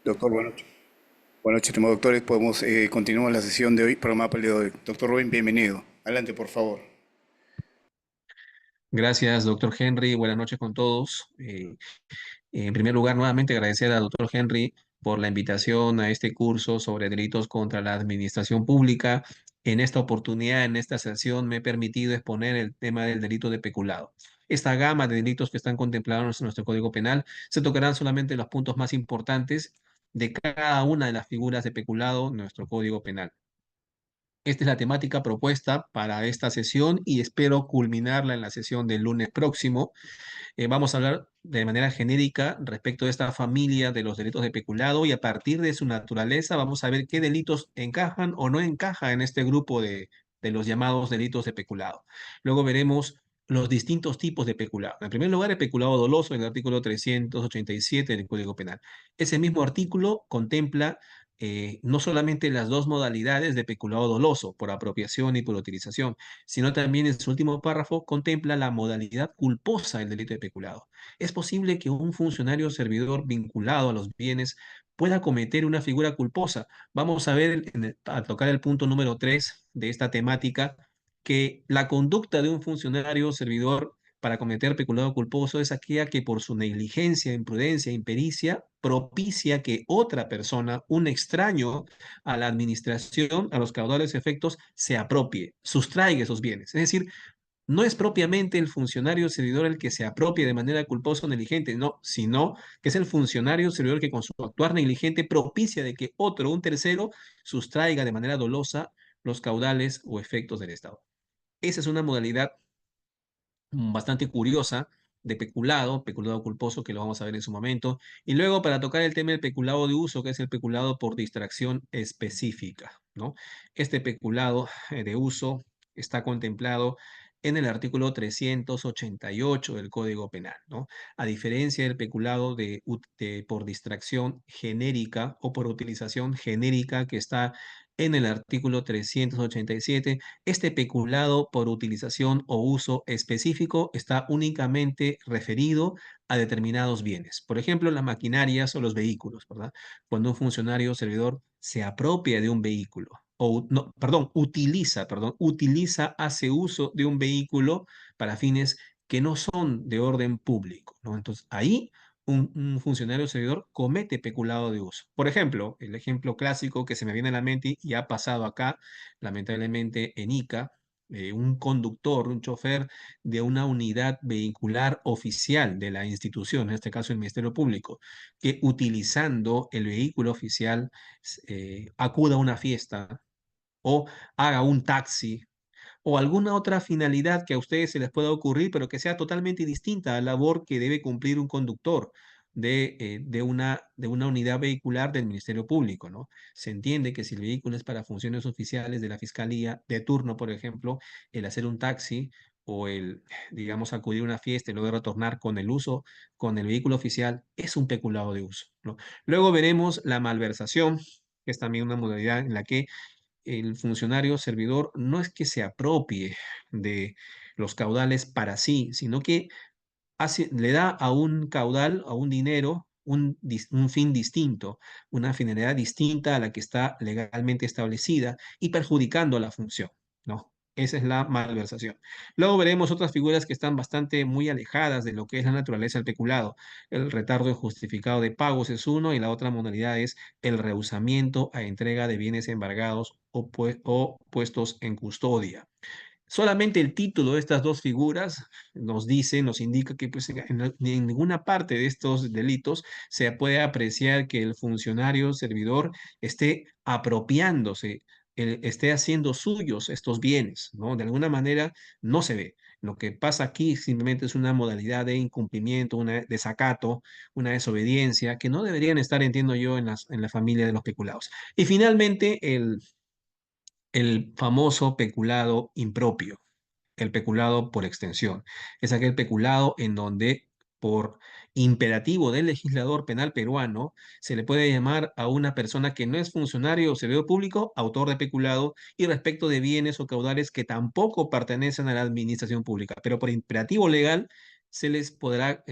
Doctor, buenas noches, estimados doctores. Podemos continuar la sesión de hoy, programa para el día de hoy. Doctor Rubén, bienvenido. Adelante, por favor. Gracias, doctor Henry. Buenas noches con todos. En primer lugar, nuevamente agradecer al doctor Henry por la invitación a este curso sobre delitos contra la administración pública. En esta oportunidad, en esta sesión, me he permitido exponer el tema del delito de peculado. Esta gama de delitos que están contemplados en nuestro Código Penal se tocarán solamente los puntos más importantes de cada una de las figuras de peculado en nuestro Código Penal. Esta es la temática propuesta para esta sesión y espero culminarla en la sesión del lunes próximo. Vamos a hablar de manera genérica respecto de esta familia de los delitos de peculado y a partir de su naturaleza vamos a ver qué delitos encajan o no encajan en este grupo de los llamados delitos de peculado. Luego veremos los distintos tipos de peculado. En primer lugar, el peculado doloso, en el artículo 387 del Código Penal. Ese mismo artículo contempla no solamente las dos modalidades de peculado doloso, por apropiación y por utilización, sino también en su último párrafo contempla la modalidad culposa del delito de peculado. Es posible que un funcionario servidor vinculado a los bienes pueda cometer una figura culposa. Vamos a ver al tocar el punto número 3 de esta temática que la conducta de un funcionario servidor para cometer peculado culposo es aquella que por su negligencia, imprudencia, impericia, propicia que otra persona, un extraño a la administración, a los caudales efectos, se apropie, sustraiga esos bienes. Es decir, no es propiamente el funcionario servidor el que se apropie de manera culposa o negligente, no, sino que es el funcionario servidor que con su actuar negligente propicia de que otro, un tercero, sustraiga de manera dolosa los caudales o efectos del Estado. Esa es una modalidad bastante curiosa de peculado, peculado culposo, que lo vamos a ver en su momento. Y luego para tocar el tema del peculado de uso, que es el peculado por distracción específica, ¿no? Este peculado de uso está contemplado en el artículo 388 del Código Penal, ¿no? A diferencia del peculado por distracción genérica o por utilización genérica que está en el artículo 387. Este peculado por utilización o uso específico está únicamente referido a determinados bienes. Por ejemplo, las maquinarias o los vehículos, ¿verdad? Cuando un funcionario o servidor se apropia de un vehículo o no, utiliza, hace uso de un vehículo para fines que no son de orden público, ¿no? Entonces, ahí un funcionario servidor comete peculado de uso. Por ejemplo, el ejemplo clásico que se me viene a la mente y ha pasado acá, lamentablemente en Ica, un conductor, un chofer de una unidad vehicular oficial de la institución, en este caso el Ministerio Público, que utilizando el vehículo oficial acuda a una fiesta o haga un taxi o alguna otra finalidad que a ustedes se les pueda ocurrir, pero que sea totalmente distinta a la labor que debe cumplir un conductor de una unidad vehicular del Ministerio Público, ¿no? Se entiende que si el vehículo es para funciones oficiales de la Fiscalía de turno, por ejemplo, el hacer un taxi o digamos, acudir a una fiesta y luego retornar con el vehículo oficial, es un peculado de uso, ¿no? Luego veremos la malversación, que es también una modalidad en la que el funcionario servidor no es que se apropie de los caudales para sí, sino que le da a un caudal, a un dinero, un fin distinto, una finalidad distinta a la que está legalmente establecida y perjudicando a la función, ¿no? Esa es la malversación. Luego veremos otras figuras que están bastante muy alejadas de lo que es la naturaleza del peculado. El retardo injustificado de pagos es uno y la otra modalidad es el rehusamiento a entrega de bienes embargados o puestos en custodia. Solamente el título de estas dos figuras nos indica que pues, en ninguna parte de estos delitos se puede apreciar que el funcionario servidor esté apropiándose, esté haciendo suyos estos bienes, ¿no? De alguna manera no se ve. Lo que pasa aquí simplemente es una modalidad de incumplimiento, una desacato, una desobediencia que no deberían estar, entiendo yo, en la familia de los peculados. Y finalmente, el famoso peculado impropio, el peculado por extensión. Es aquel peculado en donde, por imperativo del legislador penal peruano, se le puede llamar a una persona que no es funcionario o servidor público autor de peculado y respecto de bienes o caudales que tampoco pertenecen a la administración pública, pero por imperativo legal se les podrá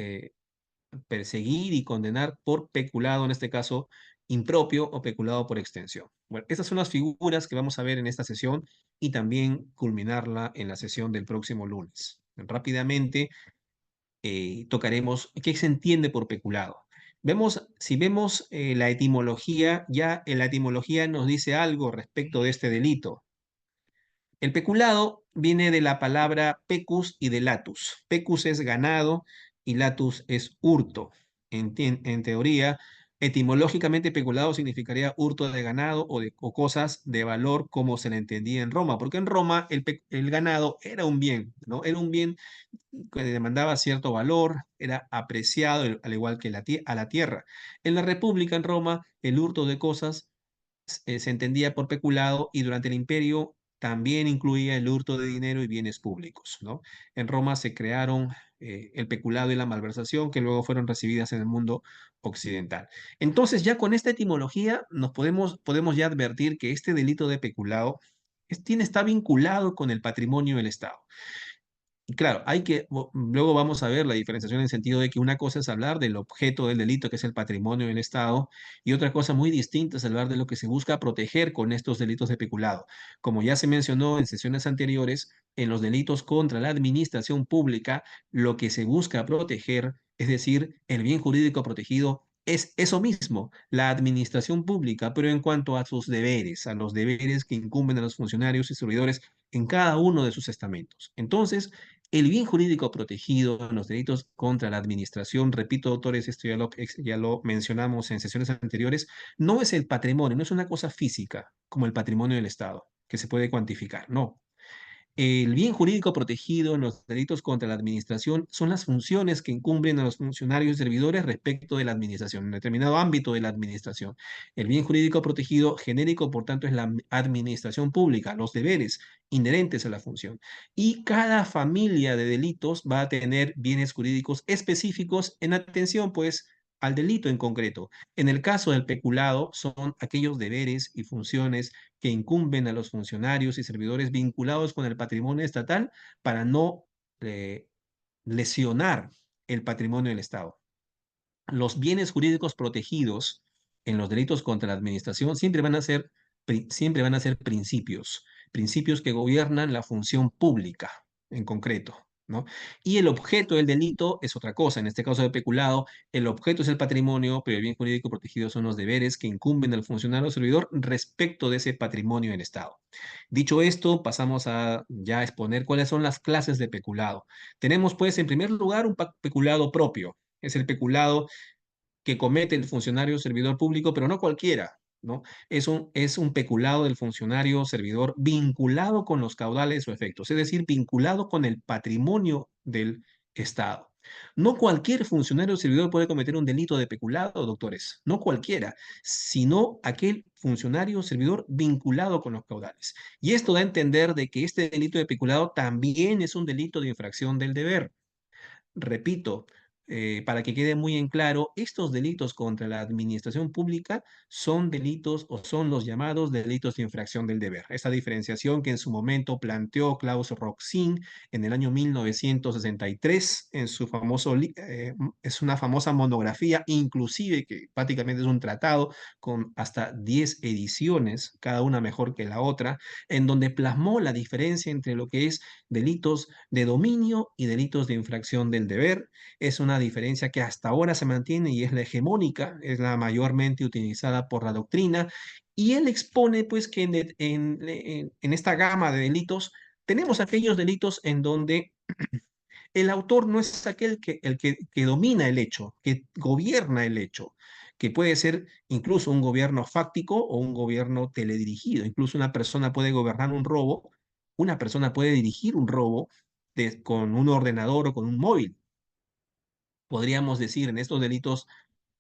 perseguir y condenar por peculado, en este caso, impropio o peculado por extensión. Bueno, estas son las figuras que vamos a ver en esta sesión y también culminarla en la sesión del próximo lunes. Rápidamente tocaremos qué se entiende por peculado. Si vemos la etimología, ya en la etimología nos dice algo respecto de este delito. El peculado viene de la palabra pecus y de latus. Pecus es ganado y latus es hurto. En teoría, etimológicamente peculado significaría hurto de ganado o cosas de valor como se le entendía en Roma, porque en Roma el ganado era un bien, ¿no? Era un bien que demandaba cierto valor, era apreciado al igual que a la tierra. En la República, en Roma, el hurto de cosas se entendía por peculado y durante el imperio también incluía el hurto de dinero y bienes públicos, ¿no? En Roma se crearon el peculado y la malversación que luego fueron recibidas en el mundo occidental. Entonces ya con esta etimología podemos ya advertir que este delito de peculado está vinculado con el patrimonio del Estado. Y claro, luego vamos a ver la diferenciación en el sentido de que una cosa es hablar del objeto del delito, que es el patrimonio del Estado, y otra cosa muy distinta es hablar de lo que se busca proteger con estos delitos de peculado. Como ya se mencionó en sesiones anteriores, en los delitos contra la administración pública, lo que se busca proteger, es decir, el bien jurídico protegido, es eso mismo, la administración pública, pero en cuanto a sus deberes, a los deberes que incumben a los funcionarios y servidores en cada uno de sus estamentos. Entonces, el bien jurídico protegido en los delitos contra la administración, repito, doctores, esto ya lo mencionamos en sesiones anteriores, no es el patrimonio, no es una cosa física como el patrimonio del Estado, que se puede cuantificar, no. El bien jurídico protegido en los delitos contra la administración son las funciones que incumben a los funcionarios y servidores respecto de la administración, en determinado ámbito de la administración. El bien jurídico protegido genérico, por tanto, es la administración pública, los deberes inherentes a la función. Y cada familia de delitos va a tener bienes jurídicos específicos en atención, pues, al delito en concreto. En el caso del peculado, son aquellos deberes y funciones que incumben a los funcionarios y servidores vinculados con el patrimonio estatal para no eh, lesionar el patrimonio del Estado. Los bienes jurídicos protegidos en los delitos contra la administración siempre van a ser principios, principios que gobiernan la función pública en concreto, ¿no? Y el objeto del delito es otra cosa. En este caso de peculado, el objeto es el patrimonio, pero el bien jurídico protegido son los deberes que incumben al funcionario o servidor respecto de ese patrimonio del Estado. Dicho esto, pasamos a ya exponer cuáles son las clases de peculado. Tenemos, pues, en primer lugar, un peculado propio. Es el peculado que comete el funcionario o servidor público, pero no cualquiera, ¿no? Es un peculado del funcionario o servidor vinculado con los caudales o efectos, es decir, vinculado con el patrimonio del Estado. No cualquier funcionario o servidor puede cometer un delito de peculado, doctores, no cualquiera, sino aquel funcionario o servidor vinculado con los caudales. Y esto da a entender de que este delito de peculado también es un delito de infracción del deber. Repito, para que quede muy en claro, estos delitos contra la administración pública son delitos o son los llamados delitos de infracción del deber. Esta diferenciación que en su momento planteó Klaus Roxin en el año 1963 en es una famosa monografía, inclusive que prácticamente es un tratado con hasta 10 ediciones, cada una mejor que la otra, en donde plasmó la diferencia entre lo que es delitos de dominio y delitos de infracción del deber. Es una diferencia que hasta ahora se mantiene y es la hegemónica, es la mayormente utilizada por la doctrina. Y él expone pues que en esta gama de delitos tenemos aquellos delitos en donde el autor no es que domina el hecho, que gobierna el hecho, que puede ser incluso un gobierno fáctico o un gobierno teledirigido. Incluso una persona puede gobernar un robo, una persona puede dirigir un robo con un ordenador o con un móvil. Podríamos decir en estos delitos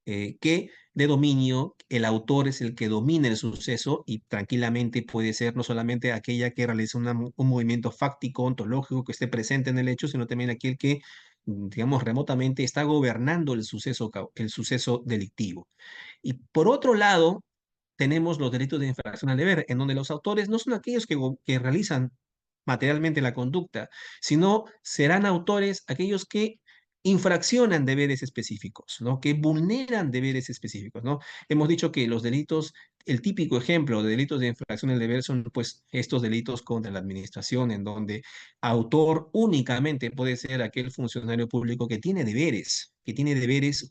que de dominio, el autor es el que domina el suceso y tranquilamente puede ser no solamente aquella que realiza un movimiento fáctico, ontológico, que esté presente en el hecho, sino también aquel que, digamos, remotamente está gobernando el suceso delictivo. Y por otro lado, tenemos los delitos de infracción al deber, en donde los autores no son aquellos que realizan materialmente la conducta, sino serán autores aquellos que infraccionan deberes específicos, ¿no? Que vulneran deberes específicos, ¿no? Hemos dicho que los delitos, el típico ejemplo de delitos de infracción del deber son pues estos delitos contra la administración, en donde autor únicamente puede ser aquel funcionario público que tiene deberes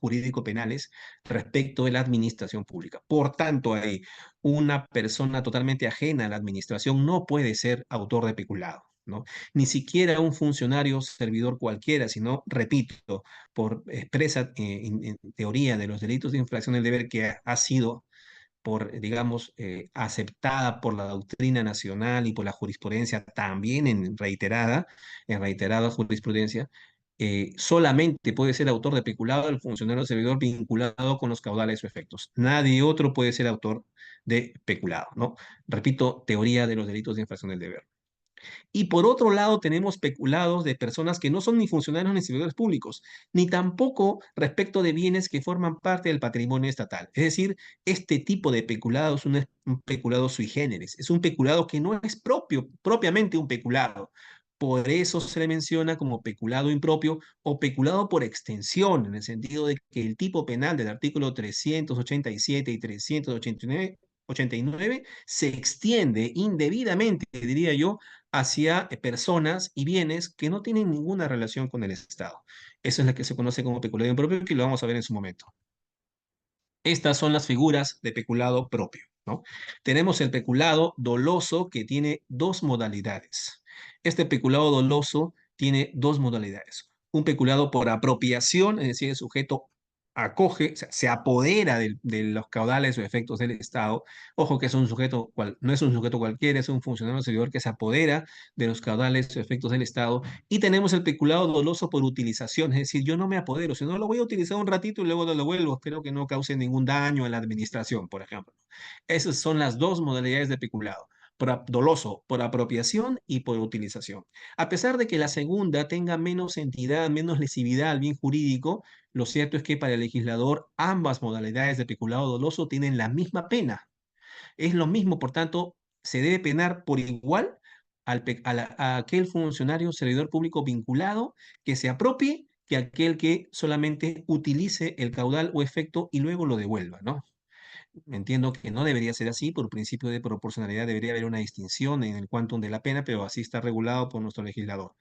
jurídico-penales respecto de la administración pública. Por tanto, hay una persona totalmente ajena a la administración no puede ser autor de peculado, ¿no? Ni siquiera un funcionario servidor cualquiera, sino, repito, por expresa en teoría de los delitos de infracción del deber que ha sido por, digamos, aceptada por la doctrina nacional y por la jurisprudencia también en reiterada jurisprudencia, solamente puede ser autor de peculado el funcionario servidor vinculado con los caudales o efectos. Nadie otro puede ser autor de peculado, ¿no? Repito, teoría de los delitos de infracción del deber. Y por otro lado, tenemos peculados de personas que no son ni funcionarios ni servidores públicos, ni tampoco respecto de bienes que forman parte del patrimonio estatal. Es decir, este tipo de peculado es un peculado sui generis, es un peculado que no es propiamente un peculado. Por eso se le menciona como peculado impropio o peculado por extensión, en el sentido de que el tipo penal del artículo 387 y 389 se extiende indebidamente, diría yo, hacia personas y bienes que no tienen ninguna relación con el Estado. Eso es lo que se conoce como peculado impropio, que lo vamos a ver en su momento. Estas son las figuras de peculado propio, ¿no? Tenemos el peculado doloso que tiene dos modalidades. Este peculado doloso tiene dos modalidades. Un peculado por apropiación, es decir, el sujeto acoge, o sea, se apodera de los caudales o efectos del Estado. Ojo que es un sujeto, no es un sujeto cualquiera, es un funcionario servidor que se apodera de los caudales o efectos del Estado. Y tenemos el peculado doloso por utilización, es decir, yo no me apodero, sino lo voy a utilizar un ratito y luego lo devuelvo. Espero que no cause ningún daño a la administración, por ejemplo. Esas son las dos modalidades de peculado. Doloso, por apropiación y por utilización. A pesar de que la segunda tenga menos entidad, menos lesividad al bien jurídico, lo cierto es que para el legislador ambas modalidades de peculado doloso tienen la misma pena. Es lo mismo, por tanto, se debe penar por igual a aquel funcionario servidor público vinculado que se apropie que aquel que solamente utilice el caudal o efecto y luego lo devuelva, ¿no? Entiendo que no debería ser así, por principio de proporcionalidad debería haber una distinción en el quantum de la pena, pero así está regulado por nuestro legislador.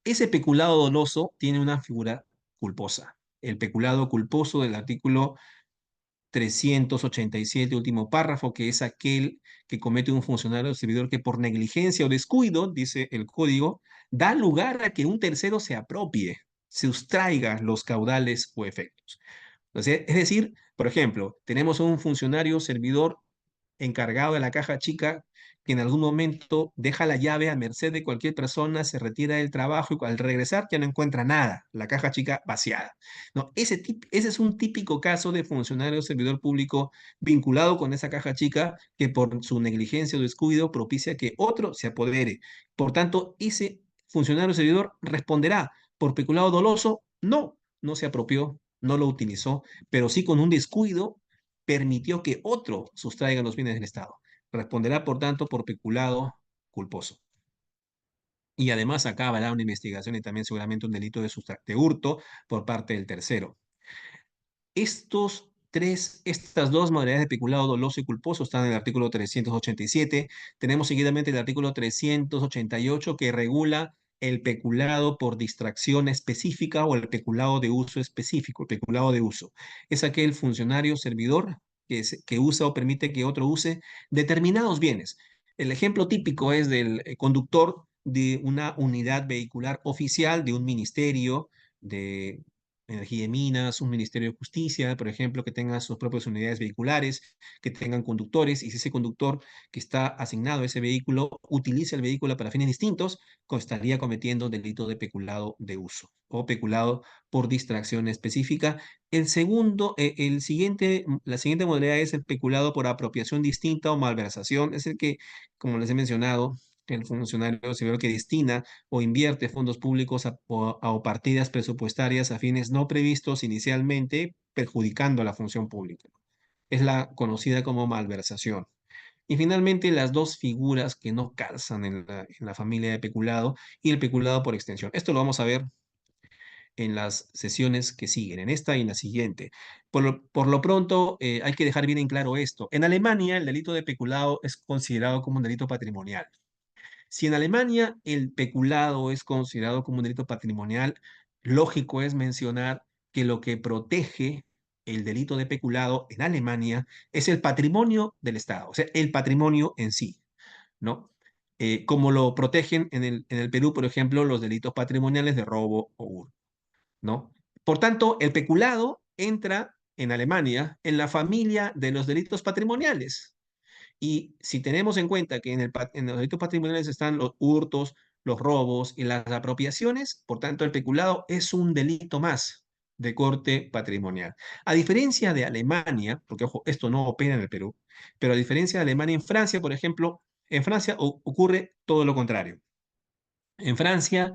Ese peculado doloso tiene una figura culposa. El peculado culposo del artículo 387, último párrafo, que es aquel que comete un funcionario o servidor que por negligencia o descuido, dice el código, da lugar a que un tercero se apropie, se sustraiga los caudales o efectos. O sea, es decir, por ejemplo, tenemos un funcionario servidor encargado de la caja chica que en algún momento deja la llave a merced de cualquier persona, se retira del trabajo y al regresar ya no encuentra nada, la caja chica vaciada. No, ese es un típico caso de funcionario o servidor público vinculado con esa caja chica que por su negligencia o descuido propicia que otro se apodere. Por tanto, ese funcionario o servidor responderá por peculado doloso, no, no se apropió, no lo utilizó, pero sí con un descuido permitió que otro sustraiga los bienes del Estado. Responderá, por tanto, por peculado culposo. Y además acá habrá una investigación y también seguramente un delito de hurto por parte del tercero. Estas dos modalidades de peculado doloso y culposo están en el artículo 387. Tenemos seguidamente el artículo 388 que regula el peculado por distracción específica o el peculado de uso específico. El peculado de uso es aquel funcionario servidor que usa o permite que otro use determinados bienes. El ejemplo típico es del conductor de una unidad vehicular oficial de un ministerio de Energía y Minas, un Ministerio de Justicia, por ejemplo, que tenga sus propias unidades vehiculares, que tengan conductores, y si ese conductor que está asignado a ese vehículo utiliza el vehículo para fines distintos, estaría cometiendo delito de peculado de uso o peculado por distracción específica. La siguiente modalidad es el peculado por apropiación distinta o malversación, es el que, como les he mencionado, el funcionario civil que destina o invierte fondos públicos o partidas presupuestarias a fines no previstos inicialmente, perjudicando a la función pública. Es la conocida como malversación. Y finalmente, las dos figuras que no calzan en la familia de peculado y el peculado por extensión. Esto lo vamos a ver en las sesiones que siguen, en esta y en la siguiente. Por lo pronto, hay que dejar bien en claro esto. En Alemania, el delito de peculado es considerado como un delito patrimonial. Si en Alemania el peculado es considerado como un delito patrimonial, lógico es mencionar que lo que protege el delito de peculado en Alemania es el patrimonio del Estado, o sea, el patrimonio en sí, ¿no? Como lo protegen en el Perú, por ejemplo, los delitos patrimoniales de robo o hurto, ¿no? Por tanto, el peculado entra en Alemania en la familia de los delitos patrimoniales. Y si tenemos en cuenta que en los delitos patrimoniales están los hurtos, los robos y las apropiaciones, por tanto, el peculado es un delito más de corte patrimonial. A diferencia de Alemania, porque ojo, esto no opera en el Perú, pero a diferencia de Alemania, en Francia, por ejemplo, en Francia ocurre todo lo contrario. En Francia,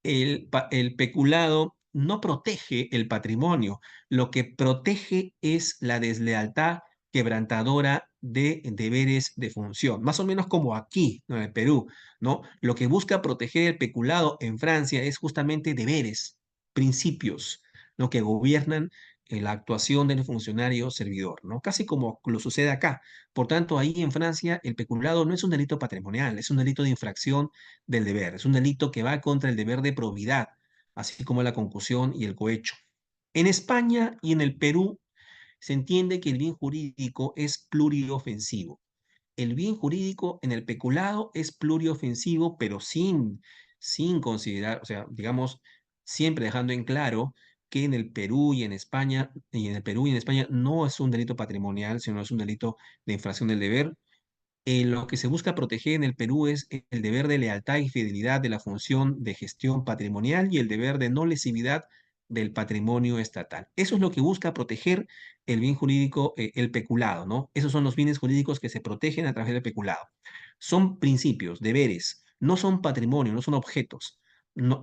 el peculado no protege el patrimonio, lo que protege es la deslealtad quebrantadora de deberes de función, más o menos como aquí, ¿no? En el Perú, ¿no? Lo que busca proteger el peculado en Francia es justamente deberes, principios, ¿no? Que gobiernan la actuación del funcionario servidor, ¿no? Casi como lo sucede acá. Por tanto, ahí en Francia el peculado no es un delito patrimonial, es un delito de infracción del deber. Es un delito que va contra el deber de probidad, así como la concusión y el cohecho. En España y en el Perú se entiende que el bien jurídico es pluriofensivo. El bien jurídico en el peculado es pluriofensivo, pero sin considerar, o sea, digamos, siempre dejando en claro que en el Perú y en España, y en el Perú y en España no es un delito patrimonial, sino es un delito de infracción del deber. Lo que se busca proteger en el Perú es el deber de lealtad y fidelidad de la función de gestión patrimonial y el deber de no lesividad del patrimonio estatal. Eso es lo que busca proteger el bien jurídico, el peculado, ¿no? Esos son los bienes jurídicos que se protegen a través del peculado. Son principios, deberes, no son patrimonio, no son objetos. No,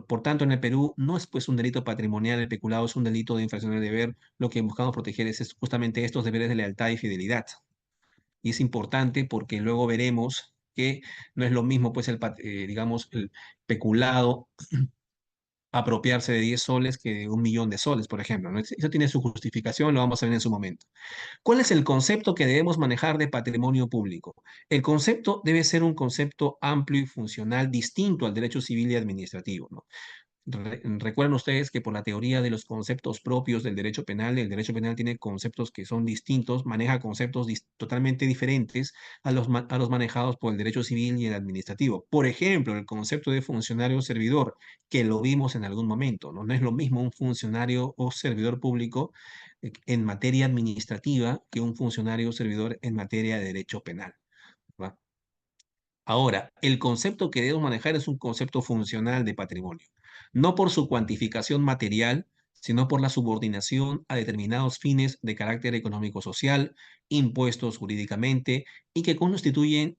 por tanto, en el Perú no es pues un delito patrimonial el peculado, es un delito de infracción del deber. Lo que buscamos proteger es justamente estos deberes de lealtad y fidelidad. Y es importante porque luego veremos que no es lo mismo, pues, digamos, el peculado apropiarse de 10 soles que de 1 millón de soles, por ejemplo, ¿no? Eso tiene su justificación, lo vamos a ver en su momento. ¿Cuál es el concepto que debemos manejar de patrimonio público? El concepto debe ser un concepto amplio y funcional, distinto al derecho civil y administrativo, ¿no? Recuerden ustedes que por la teoría de los conceptos propios del derecho penal, el derecho penal tiene conceptos que son distintos, maneja conceptos totalmente diferentes a los manejados por el derecho civil y el administrativo. Por ejemplo, el concepto de funcionario servidor, que lo vimos en algún momento, ¿no? No es lo mismo un funcionario o servidor público en materia administrativa que un funcionario o servidor en materia de derecho penal, ¿va? Ahora, el concepto que debemos manejar es un concepto funcional de patrimonio, no por su cuantificación material, sino por la subordinación a determinados fines de carácter económico-social, impuestos jurídicamente y que constituyen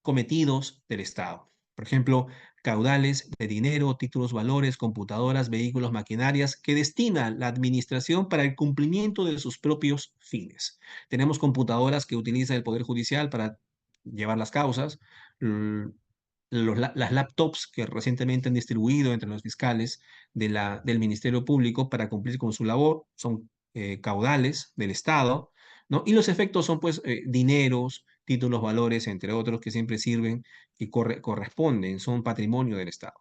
cometidos del Estado. Por ejemplo, caudales de dinero, títulos, valores, computadoras, vehículos, maquinarias que destina la administración para el cumplimiento de sus propios fines. Tenemos computadoras que utiliza el Poder Judicial para llevar las causas, las laptops que recientemente han distribuido entre los fiscales del Ministerio Público para cumplir con su labor, son caudales del Estado, ¿no? Y los efectos son pues dineros, títulos, valores, entre otros, que siempre sirven y corresponden, son patrimonio del Estado.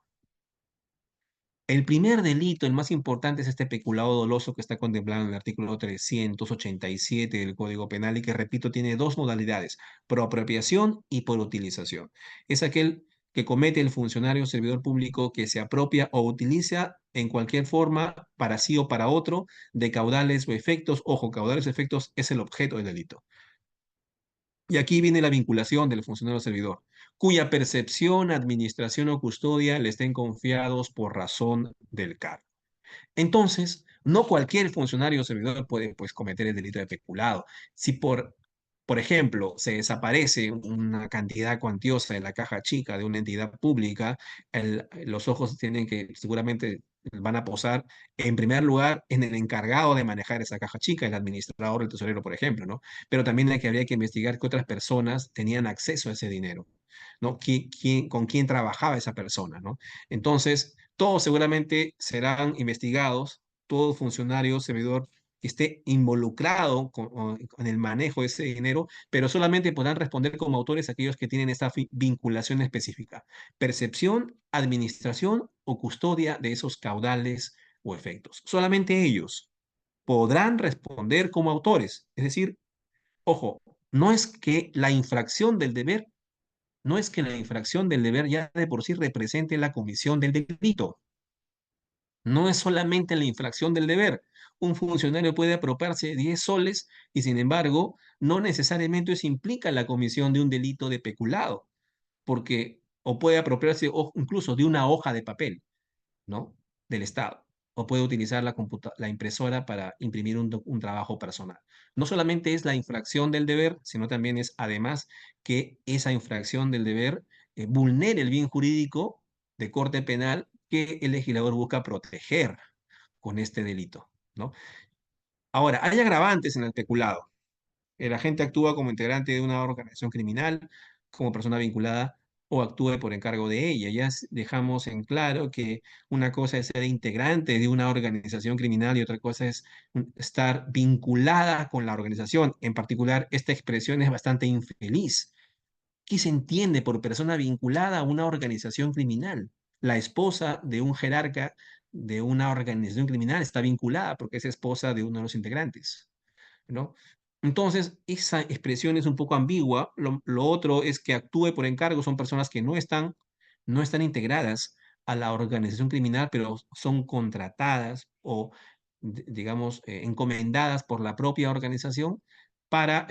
El primer delito, el más importante, es este peculado doloso que está contemplado en el artículo 387 del Código Penal y que, repito, tiene dos modalidades, por apropiación y por utilización. Es aquel que comete el funcionario o servidor público que se apropia o utiliza en cualquier forma para sí o para otro de caudales o efectos. Ojo, caudales o efectos es el objeto del delito. Y aquí viene la vinculación del funcionario servidor, cuya percepción, administración o custodia le estén confiados por razón del cargo. Entonces, no cualquier funcionario o servidor puede, pues, cometer el delito de peculado. Si por ejemplo, se desaparece una cantidad cuantiosa de la caja chica de una entidad pública, los ojos tienen que, seguramente van a posar, en primer lugar, en el encargado de manejar esa caja chica, el administrador, el tesorero, por ejemplo, ¿no? Pero también habría que investigar que otras personas tenían acceso a ese dinero, ¿no? Con quién trabajaba esa persona, ¿no? Entonces, Todos seguramente serán investigados, todo funcionario, servidor que esté involucrado con el manejo de ese dinero, pero solamente podrán responder como autores aquellos que tienen esta vinculación específica: percepción, administración o custodia de esos caudales o efectos. Solamente ellos podrán responder como autores. Es decir, ojo, no es que la infracción del deber, no es que la infracción del deber ya de por sí represente la comisión del delito. No es solamente la infracción del deber. Un funcionario puede apropiarse 10 soles y, sin embargo, no necesariamente eso implica la comisión de un delito de peculado, porque o puede apropiarse incluso de una hoja de papel, ¿no? Del Estado. O puede utilizar la impresora para imprimir un trabajo personal. No solamente es la infracción del deber, sino también es además que esa infracción del deber vulnere el bien jurídico de corte penal que el legislador busca proteger con este delito, ¿no? Ahora, hay agravantes en el peculado. El agente actúa como integrante de una organización criminal, como persona vinculada, o actúe por encargo de ella. Ya dejamos en claro que una cosa es ser integrante de una organización criminal y otra cosa es estar vinculada con la organización. En particular, esta expresión es bastante infeliz. ¿Qué se entiende por persona vinculada a una organización criminal? La esposa de un jerarca de una organización criminal está vinculada porque es esposa de uno de los integrantes, ¿no? Entonces, esa expresión es un poco ambigua. Lo otro es que actúe por encargo, son personas que no están integradas a la organización criminal, pero son contratadas o, digamos, encomendadas por la propia organización para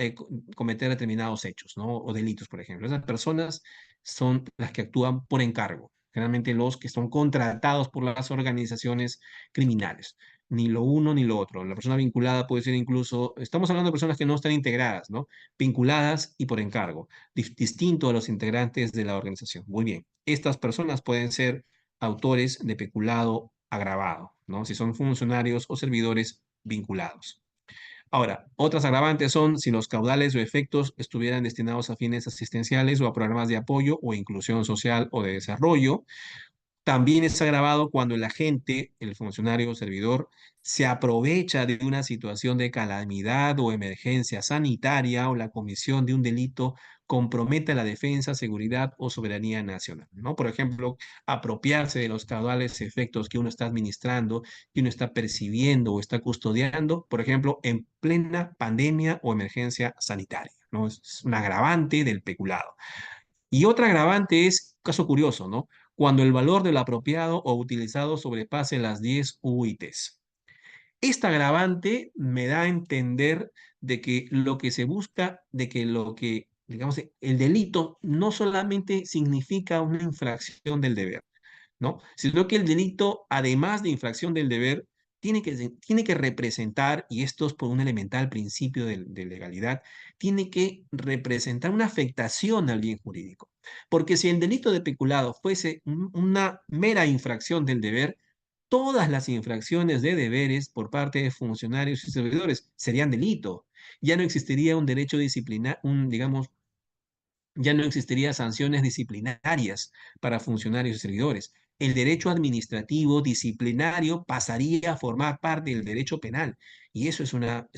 cometer determinados hechos, ¿no? O delitos, por ejemplo. Esas personas son las que actúan por encargo, generalmente los que son contratados por las organizaciones criminales. Ni lo uno ni lo otro. La persona vinculada puede ser incluso, estamos hablando de personas que no están integradas, ¿no? Vinculadas y por encargo, distinto a los integrantes de la organización. Muy bien. Estas personas pueden ser autores de peculado agravado, ¿no? Si son funcionarios o servidores vinculados. Ahora, otras agravantes son si los caudales o efectos estuvieran destinados a fines asistenciales o a programas de apoyo o inclusión social o de desarrollo. También es agravado cuando el agente, el funcionario o servidor, se aprovecha de una situación de calamidad o emergencia sanitaria o la comisión de un delito compromete la defensa, seguridad o soberanía nacional, ¿no? Por ejemplo, apropiarse de los caudales efectos que uno está administrando, que uno está percibiendo o está custodiando, por ejemplo, en plena pandemia o emergencia sanitaria, ¿no? Es un agravante del peculado. Y otra agravante es, caso curioso, ¿no? Cuando el valor del apropiado o utilizado sobrepase las 10 UITs. Esta agravante me da a entender de que lo que se busca, de que lo que, digamos, el delito no solamente significa una infracción del deber, ¿no? Sino que el delito, además de infracción del deber, tiene que representar, y esto es por un elemental principio de legalidad, tiene que representar una afectación al bien jurídico. Porque si el delito de peculado fuese una mera infracción del deber, todas las infracciones de deberes por parte de funcionarios y servidores serían delito. Ya no existiría un derecho disciplinar, digamos, ya no existiría sanciones disciplinarias para funcionarios y servidores. El derecho administrativo disciplinario pasaría a formar parte del derecho penal y eso es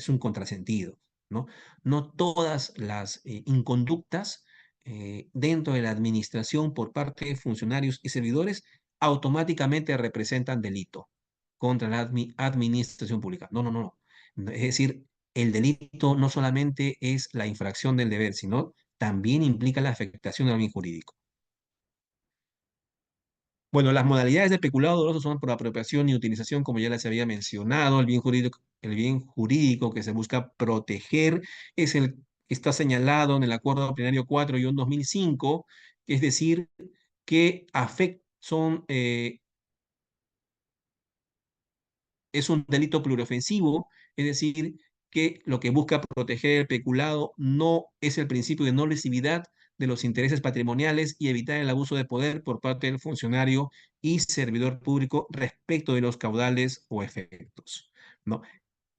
un contrasentido, ¿no? No todas las inconductas dentro de la administración por parte de funcionarios y servidores automáticamente representan delito contra la administración pública. No, no, no. Es decir, el delito no solamente es la infracción del deber, sino también implica la afectación al bien jurídico. Bueno, las modalidades de peculado doloso son por apropiación y utilización, como ya les había mencionado. El bien jurídico que se busca proteger es el que está señalado en el Acuerdo Plenario 4-2005, es decir, que es un delito pluriofensivo, es decir, que lo que busca proteger el peculado no es el principio de no lesividad de los intereses patrimoniales y evitar el abuso de poder por parte del funcionario y servidor público respecto de los caudales o efectos, ¿no?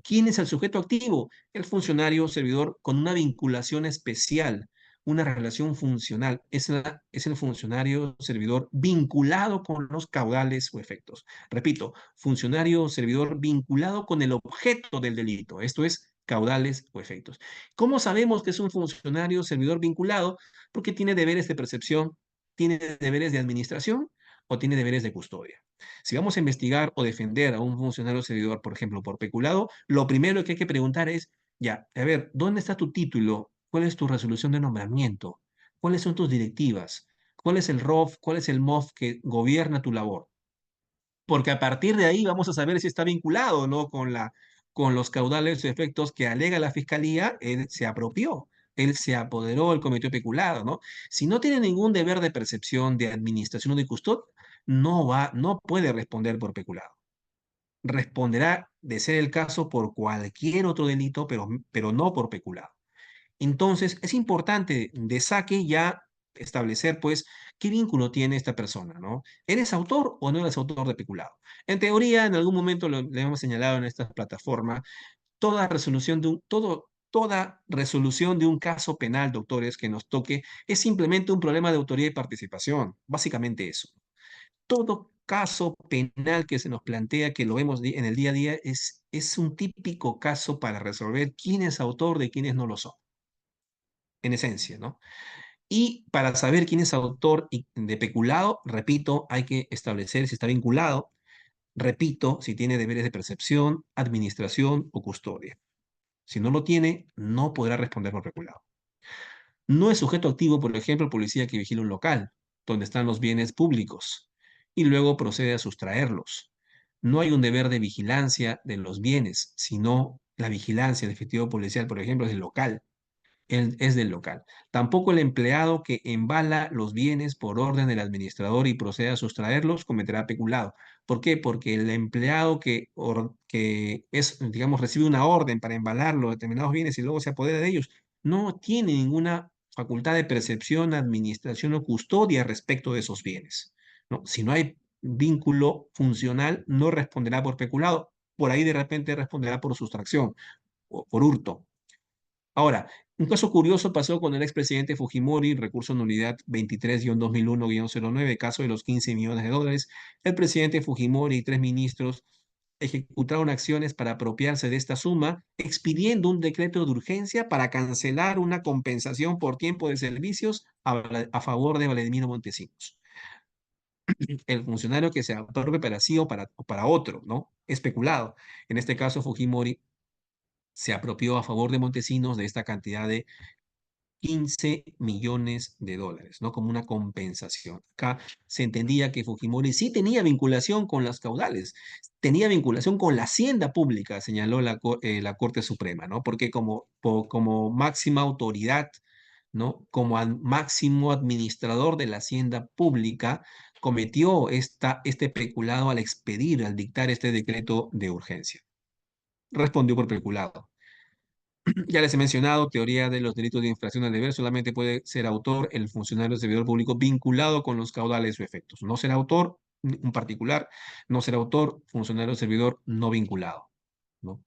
¿Quién es el sujeto activo? El funcionario o servidor con una vinculación especial una relación funcional, es el funcionario servidor vinculado con los caudales o efectos. Repito, funcionario servidor vinculado con el objeto del delito, esto es, caudales o efectos. ¿Cómo sabemos que es un funcionario servidor vinculado? Porque tiene deberes de percepción, tiene deberes de administración o tiene deberes de custodia. Si vamos a investigar o defender a un funcionario servidor, por ejemplo, por peculado, lo primero que hay que preguntar es, ya, a ver, ¿dónde está tu título? ¿Cuál es tu resolución de nombramiento? ¿Cuáles son tus directivas? ¿Cuál es el ROF? ¿Cuál es el MOF que gobierna tu labor? Porque a partir de ahí vamos a saber si está vinculado o no con los caudales o efectos que alega la fiscalía, él se apropió, él se apoderó, él cometió peculado, ¿no? Si no tiene ningún deber de percepción, de administración o de custodia, no puede responder por peculado. Responderá, de ser el caso, por cualquier otro delito, pero no por peculado. Entonces, es importante de saque ya establecer, pues, qué vínculo tiene esta persona, ¿no? ¿Eres autor o no eres autor de peculado? En teoría, en algún momento le hemos señalado en esta plataforma, toda resolución de un caso penal, doctores, que nos toque, es simplemente un problema de autoría y participación, básicamente eso. Todo caso penal que se nos plantea, que lo vemos en el día a día, es un típico caso para resolver quién es autor de quiénes no lo son, en esencia, ¿no? Y para saber quién es autor de peculado, repito, hay que establecer si está vinculado, repito, si tiene deberes de percepción, administración o custodia. Si no lo tiene, no podrá responder por peculado. No es sujeto activo, por ejemplo, el policía que vigila un local, donde están los bienes públicos, y luego procede a sustraerlos. No hay un deber de vigilancia de los bienes, sino la vigilancia del efectivo policial, por ejemplo, es del local, es del local. Tampoco el empleado que embala los bienes por orden del administrador y procede a sustraerlos cometerá peculado. ¿Por qué? Porque el empleado que es, digamos, recibe una orden para embalar los determinados bienes y luego se apodera de ellos, no tiene ninguna facultad de percepción, administración o custodia respecto de esos bienes, ¿no? Si no hay vínculo funcional, no responderá por peculado. Por ahí de repente responderá por sustracción o por hurto. Ahora, un caso curioso pasó con el expresidente Fujimori, recurso nulidad 23-2001-09, caso de los 15 millones de dólares. El presidente Fujimori y tres ministros ejecutaron acciones para apropiarse de esta suma, expidiendo un decreto de urgencia para cancelar una compensación por tiempo de servicios a favor de Vladimiro Montesinos. El funcionario que se apropie para sí o para otro, ¿no? Especulado. En este caso, Fujimori se apropió a favor de Montesinos de esta cantidad de 15 millones de dólares, ¿no? Como una compensación. Acá se entendía que Fujimori sí tenía vinculación con las caudales, tenía vinculación con la hacienda pública, señaló la Corte Suprema, ¿no? Porque como máxima autoridad, ¿no? Como máximo administrador de la hacienda pública, cometió este peculado al expedir, al dictar este decreto de urgencia. Respondió por peculado. Ya les he mencionado, teoría de los delitos de infracción al deber, solamente puede ser autor el funcionario o servidor público vinculado con los caudales o efectos. No será autor un particular, no será autor funcionario o servidor no vinculado, ¿no?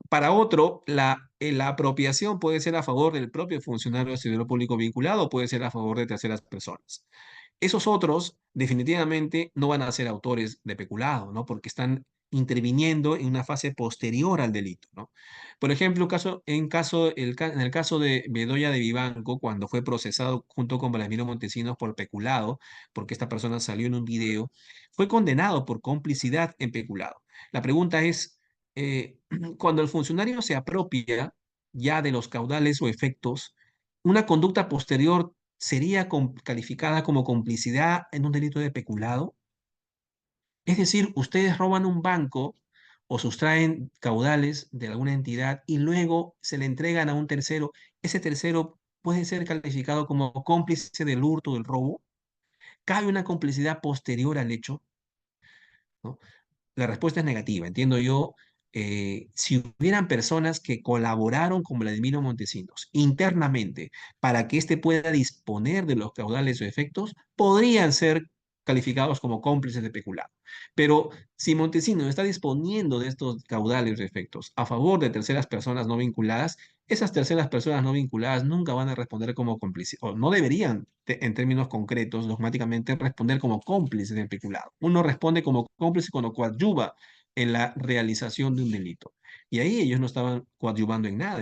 Para otro, la apropiación puede ser a favor del propio funcionario o servidor público vinculado o puede ser a favor de terceras personas. Esos otros definitivamente no van a ser autores de peculado, ¿no? Porque están interviniendo en una fase posterior al delito, ¿no? Por ejemplo, en el caso de Bedoya de Vivanco, cuando fue procesado junto con Vladimiro Montesinos por peculado, porque esta persona salió en un video, fue condenado por complicidad en peculado. La pregunta es, cuando el funcionario se apropia ya de los caudales o efectos, una conducta posterior sería calificada como complicidad en un delito de peculado. Es decir, ustedes roban un banco o sustraen caudales de alguna entidad y luego se le entregan a un tercero. Ese tercero puede ser calificado como cómplice del hurto, del robo. ¿Cabe una complicidad posterior al hecho? ¿No? La respuesta es negativa. Entiendo yo, si hubieran personas que colaboraron con Vladimiro Montesinos internamente para que éste pueda disponer de los caudales o efectos, podrían ser calificados como cómplices de peculado. Pero si Montesinos está disponiendo de estos caudales de efectos a favor de terceras personas no vinculadas, esas terceras personas no vinculadas nunca van a responder como cómplices, o no deberían, en términos concretos, dogmáticamente, responder como cómplices del peculado. Uno responde como cómplice cuando coadyuva en la realización de un delito. Y ahí ellos no estaban coadyuvando en nada,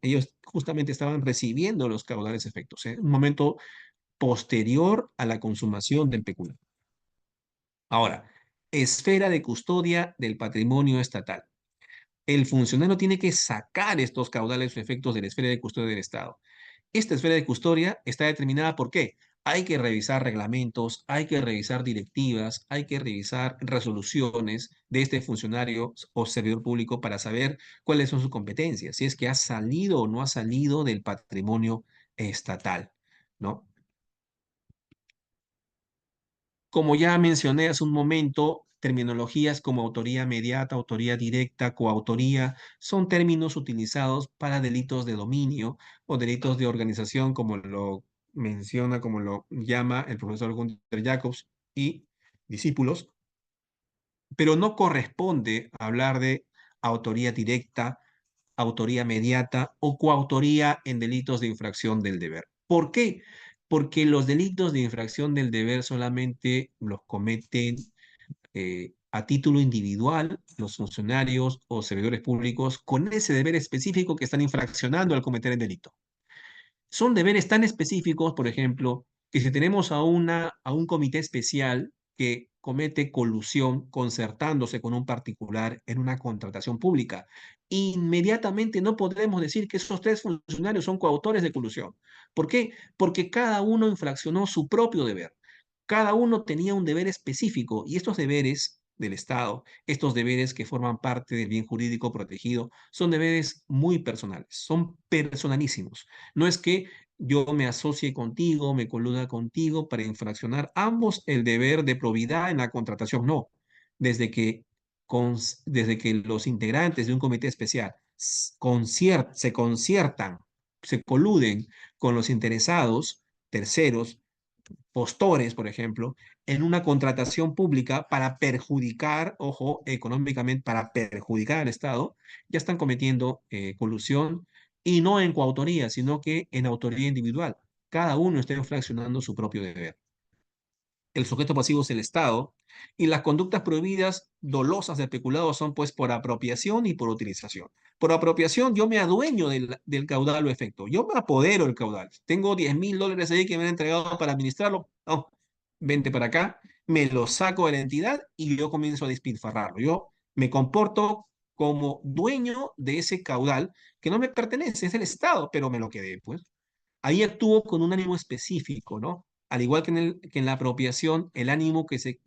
ellos justamente estaban recibiendo los caudales efectos, en un momento posterior a la consumación del peculado. Ahora, esfera de custodia del patrimonio estatal. El funcionario tiene que sacar estos caudales o efectos de la esfera de custodia del Estado. Esta esfera de custodia está determinada por qué. Hay que revisar reglamentos, hay que revisar directivas, hay que revisar resoluciones de este funcionario o servidor público para saber cuáles son sus competencias, si es que ha salido o no ha salido del patrimonio estatal, ¿no? Como ya mencioné hace un momento, terminologías como autoría mediata, autoría directa, coautoría, son términos utilizados para delitos de dominio o delitos de organización, como lo menciona, como lo llama el profesor Gunther Jacobs y discípulos, pero no corresponde hablar de autoría directa, autoría mediata o coautoría en delitos de infracción del deber. ¿Por qué? Porque los delitos de infracción del deber solamente los cometen a título individual los funcionarios o servidores públicos con ese deber específico que están infraccionando al cometer el delito. Son deberes tan específicos, por ejemplo, que si tenemos a un comité especial que comete colusión concertándose con un particular en una contratación pública, inmediatamente no podremos decir que esos tres funcionarios son coautores de colusión. ¿Por qué? Porque cada uno infraccionó su propio deber. Cada uno tenía un deber específico y estos deberes del Estado, estos deberes que forman parte del bien jurídico protegido, son deberes muy personales, son personalísimos. No es que yo me asocie contigo, me coluda contigo para infraccionar ambos el deber de probidad en la contratación. No, desde que, desde que los integrantes de un comité especial se conciertan, se coluden con los interesados terceros, postores, por ejemplo, en una contratación pública para perjudicar, ojo, económicamente, para perjudicar al Estado, ya están cometiendo colusión y no en coautoría, sino que en autoría individual. Cada uno está infraccionando su propio deber. El sujeto pasivo es el Estado y las conductas prohibidas dolosas de peculado son pues por apropiación y por utilización. Por apropiación yo me adueño del caudal o efecto, yo me apodero del caudal. Tengo $10,000 ahí que me han entregado para administrarlo. No, vente para acá, me lo saco de la entidad y yo comienzo a despilfarrarlo. Yo me comporto como dueño de ese caudal que no me pertenece, es el Estado, pero me lo quedé, pues. Ahí actúo con un ánimo específico, ¿no? Al igual que en la apropiación, el ánimo que se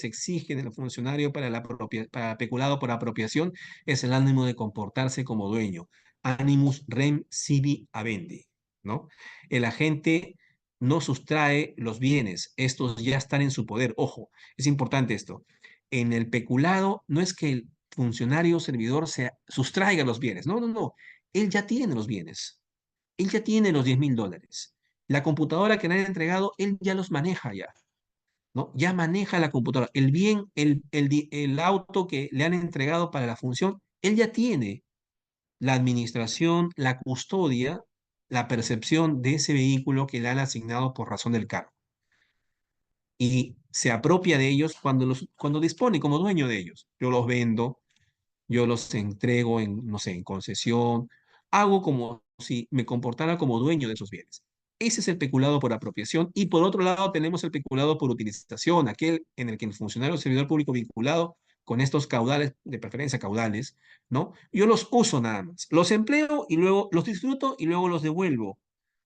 exige del funcionario para peculado por apropiación es el ánimo de comportarse como dueño. Animus rem sibi habendi, ¿no? El agente no sustrae los bienes, estos ya están en su poder. Ojo, es importante esto. En el peculado no es que el funcionario servidor se sustraiga los bienes, no, no, no. Él ya tiene los bienes, él ya tiene los $10,000. La computadora que le han entregado, él ya los maneja ya, ¿no? Ya maneja la computadora. El bien, el auto que le han entregado para la función, él ya tiene la administración, la custodia, la percepción de ese vehículo que le han asignado por razón del cargo. Y se apropia de ellos cuando dispone como dueño de ellos. Yo los vendo, yo los entrego en, no sé, en concesión, hago como si me comportara como dueño de esos bienes. Ese es el peculado por apropiación y por otro lado tenemos el peculado por utilización, aquel en el que el funcionario o servidor público vinculado con estos caudales, de preferencia caudales, ¿no? Yo los uso nada más, los empleo y luego los disfruto y luego los devuelvo.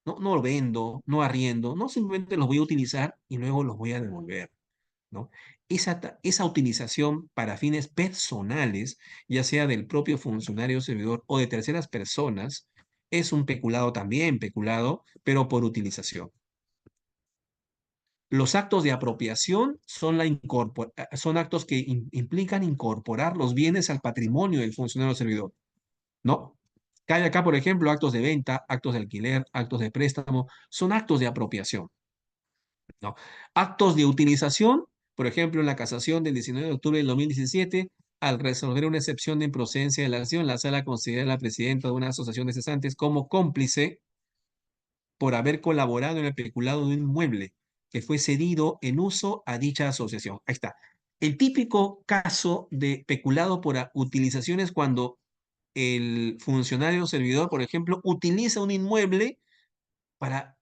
No, no lo vendo, no arriendo, no simplemente los voy a utilizar y luego los voy a devolver, ¿no? Esa utilización para fines personales, ya sea del propio funcionario servidor o de terceras personas, es un peculado también, peculado, pero por utilización. Los actos de apropiación son actos que implican incorporar los bienes al patrimonio del funcionario servidor, ¿no? Cae acá, por ejemplo, actos de venta, actos de alquiler, actos de préstamo, son actos de apropiación. ¿no? Actos de utilización, por ejemplo, en la casación del 19 de octubre del 2017, al resolver una excepción de improcedencia de la acción, la sala considera a la presidenta de una asociación de cesantes como cómplice por haber colaborado en el peculado de un inmueble que fue cedido en uso a dicha asociación. Ahí está. El típico caso de peculado por utilización es cuando el funcionario o servidor, por ejemplo, utiliza un inmueble para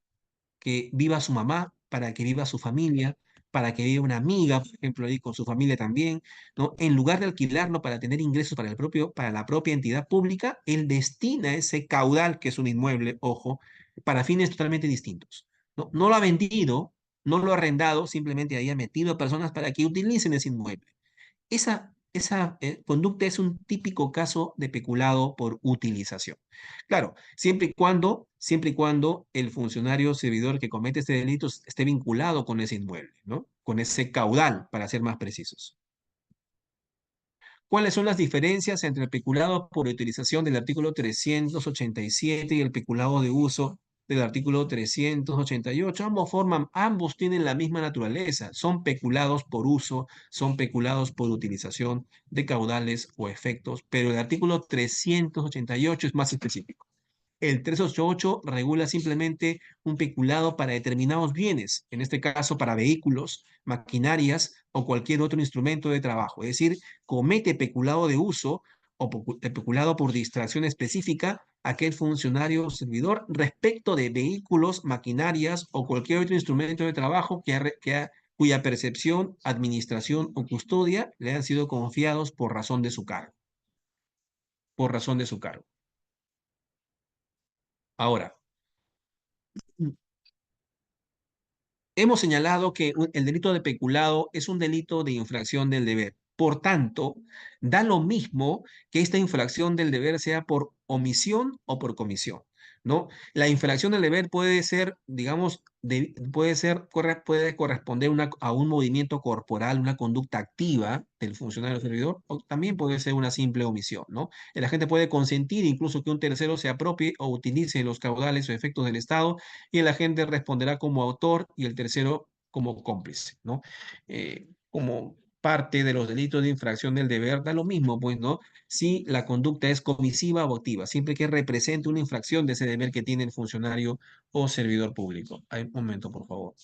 que viva su mamá, para que viva su familia, para que viva una amiga, por ejemplo, ahí con su familia también, ¿no? En lugar de alquilarlo para tener ingresos para para la propia entidad pública, él destina ese caudal, que es un inmueble, ojo, para fines totalmente distintos, ¿no? No lo ha vendido, no lo ha arrendado, simplemente ahí ha metido a personas para que utilicen ese inmueble. Esa conducta es un típico caso de peculado por utilización. Claro, siempre y cuando el funcionario o servidor que comete este delito esté vinculado con ese inmueble, ¿no? Con ese caudal, para ser más precisos. ¿Cuáles son las diferencias entre el peculado por utilización del artículo 387 y el peculado de uso del artículo 388? Ambos tienen la misma naturaleza. Son peculados por uso, son peculados por utilización de caudales o efectos, pero el artículo 388 es más específico. El 388 regula simplemente un peculado para determinados bienes, en este caso para vehículos, maquinarias o cualquier otro instrumento de trabajo. Es decir, comete peculado de uso o peculado por distracción específica aquel funcionario o servidor respecto de vehículos, maquinarias o cualquier otro instrumento de trabajo cuya percepción, administración o custodia le han sido confiados por razón de su cargo. Por razón de su cargo. Ahora, hemos señalado que el delito de peculado es un delito de infracción del deber. Por tanto, da lo mismo que esta infracción del deber sea por omisión o por comisión, ¿no? La infracción del deber puede ser, digamos, puede corresponder a un movimiento corporal, una conducta activa del funcionario servidor, o también puede ser una simple omisión, ¿no? El agente puede consentir incluso que un tercero se apropie o utilice los caudales o efectos del Estado y el agente responderá como autor y el tercero como cómplice, ¿no? Como parte de los delitos de infracción del deber, da lo mismo, pues, ¿no? Si la conducta es comisiva o activa, siempre que represente una infracción de ese deber que tiene el funcionario o servidor público. Hay un momento, por favor.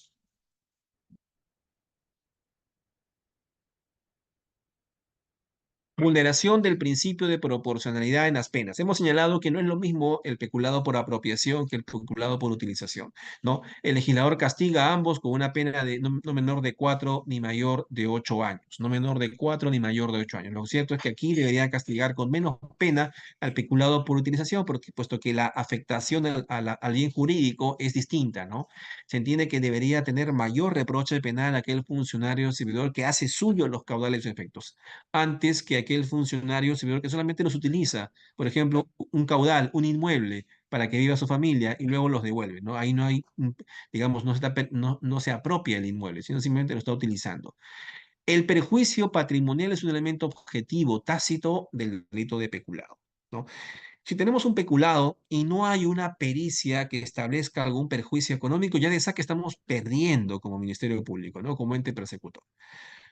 Vulneración del principio de proporcionalidad en las penas. Hemos señalado que no es lo mismo el peculado por apropiación que el peculado por utilización, ¿no? El legislador castiga a ambos con una pena de no menor de 4 ni mayor de 8 años, no menor de 4 ni mayor de 8 años. Lo cierto es que aquí debería castigar con menos pena al peculado por utilización, porque, puesto que la afectación al bien jurídico es distinta, ¿no? Se entiende que debería tener mayor reproche penal aquel funcionario servidor que hace suyo los caudales o efectos antes que aquel funcionario servidor que solamente los utiliza, por ejemplo, un caudal, un inmueble, para que viva su familia y luego los devuelve, ¿no? Ahí no hay, digamos, no se apropia el inmueble, sino simplemente lo está utilizando. El perjuicio patrimonial es un elemento objetivo, tácito del delito de peculado, ¿no? Si tenemos un peculado y no hay una pericia que establezca algún perjuicio económico, ya de esa que estamos perdiendo como Ministerio Público, ¿no? Como ente persecutor.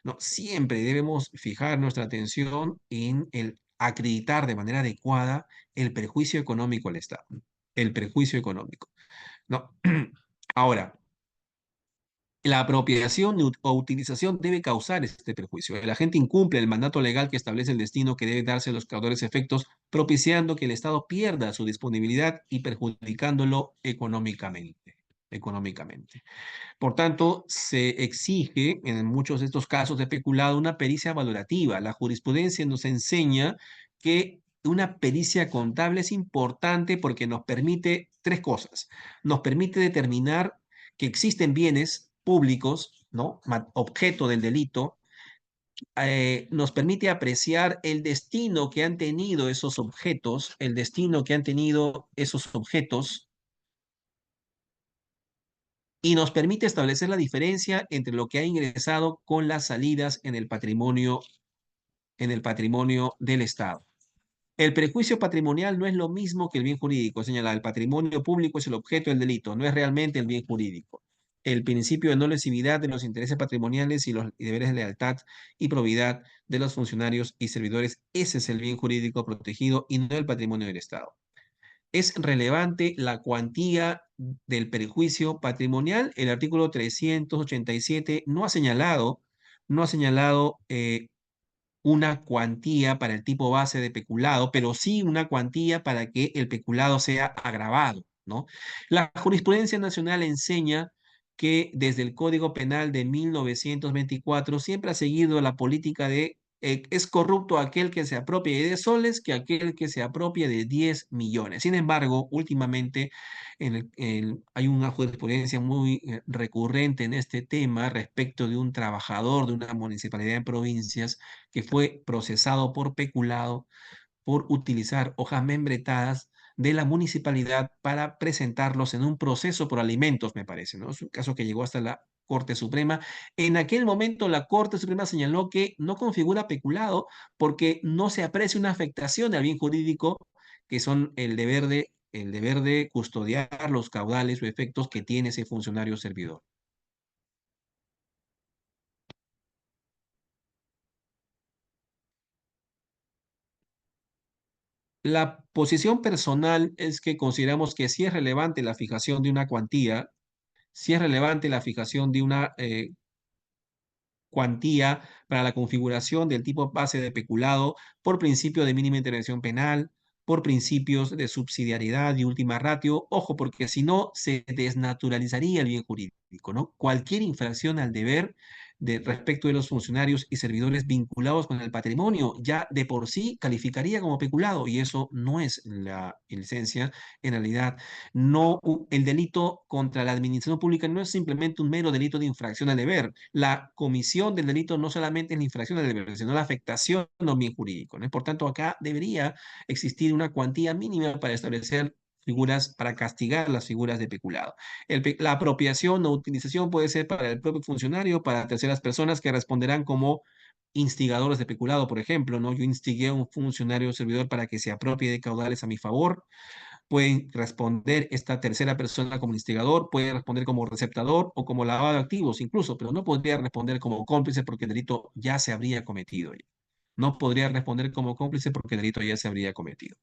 No, siempre debemos fijar nuestra atención en el acreditar de manera adecuada el perjuicio económico al Estado. El perjuicio económico. No. Ahora, la apropiación o utilización debe causar este perjuicio. El agente incumple el mandato legal que establece el destino que debe darse a los caudales efectos, propiciando que el Estado pierda su disponibilidad y perjudicándolo económicamente. Económicamente. Por tanto, se exige en muchos de estos casos de peculado una pericia valorativa. La jurisprudencia nos enseña que una pericia contable es importante porque nos permite tres cosas. Nos permite determinar que existen bienes públicos, ¿no? Objeto del delito. Nos permite apreciar el destino que han tenido esos objetos, el destino que han tenido esos objetos y nos permite establecer la diferencia entre lo que ha ingresado con las salidas en el patrimonio del Estado. El prejuicio patrimonial no es lo mismo que el bien jurídico, señala, el patrimonio público es el objeto del delito, no es realmente el bien jurídico. el principio de no lesividad de los intereses patrimoniales y los deberes de lealtad y probidad de los funcionarios y servidores. Ese es el bien jurídico protegido y no el patrimonio del Estado. ¿Es relevante la cuantía del perjuicio patrimonial? El artículo 387 no ha señalado una cuantía para el tipo base de peculado, pero sí una cuantía para que el peculado sea agravado, ¿no? La jurisprudencia nacional enseña que desde el Código Penal de 1924 siempre ha seguido la política de es corrupto aquel que se apropie de 10 soles que aquel que se apropie de 10 millones. Sin embargo, últimamente hay una jurisprudencia muy recurrente en este tema respecto de un trabajador de una municipalidad en provincias que fue procesado por peculado por utilizar hojas membretadas de la municipalidad para presentarlos en un proceso por alimentos, me parece, ¿no? Es un caso que llegó hasta la Corte Suprema. En aquel momento la Corte Suprema señaló que no configura peculado porque no se aprecia una afectación al bien jurídico, que son el deber de custodiar los caudales o efectos que tiene ese funcionario servidor. La posición personal es que consideramos que sí es relevante la fijación de una cuantía, sí es relevante la fijación de una cuantía para la configuración del tipo base de peculado por principio de mínima intervención penal, por principios de subsidiariedad y última ratio. Ojo, porque si no, se desnaturalizaría el bien jurídico, ¿no? Cualquier infracción al deber respecto de los funcionarios y servidores vinculados con el patrimonio ya de por sí calificaría como peculado y eso no es la licencia. En realidad, no, el delito contra la administración pública no es simplemente un mero delito de infracción al deber. La comisión del delito no solamente es la infracción al deber, sino la afectación a un bien jurídico, ¿no? Por tanto, acá debería existir una cuantía mínima para establecer figuras, para castigar las figuras de peculado. La apropiación o utilización puede ser para el propio funcionario, para terceras personas que responderán como instigadores de peculado, por ejemplo, ¿no? Yo instigué a un funcionario o servidor para que se apropie de caudales a mi favor. Puede responder esta tercera persona como instigador, puede responder como receptador o como lavado de activos incluso, pero no podría responder como cómplice porque el delito ya se habría cometido. No podría responder como cómplice porque el delito ya se habría cometido.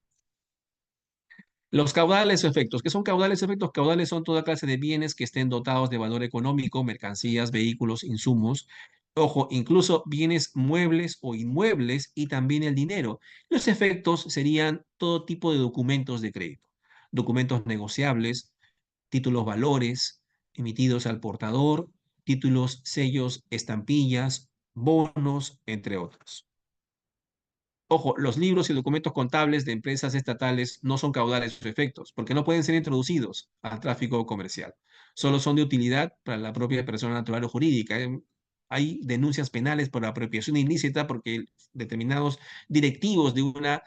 Los caudales o efectos. ¿Qué son caudales o efectos? Caudales son toda clase de bienes que estén dotados de valor económico, mercancías, vehículos, insumos. Ojo, incluso bienes muebles o inmuebles y también el dinero. Los efectos serían todo tipo de documentos de crédito, documentos negociables, títulos valores emitidos al portador, títulos, sellos, estampillas, bonos, entre otros. Ojo, los libros y documentos contables de empresas estatales no son caudales o efectos, porque no pueden ser introducidos al tráfico comercial. Solo son de utilidad para la propia persona natural o jurídica. Hay denuncias penales por apropiación ilícita porque determinados directivos de una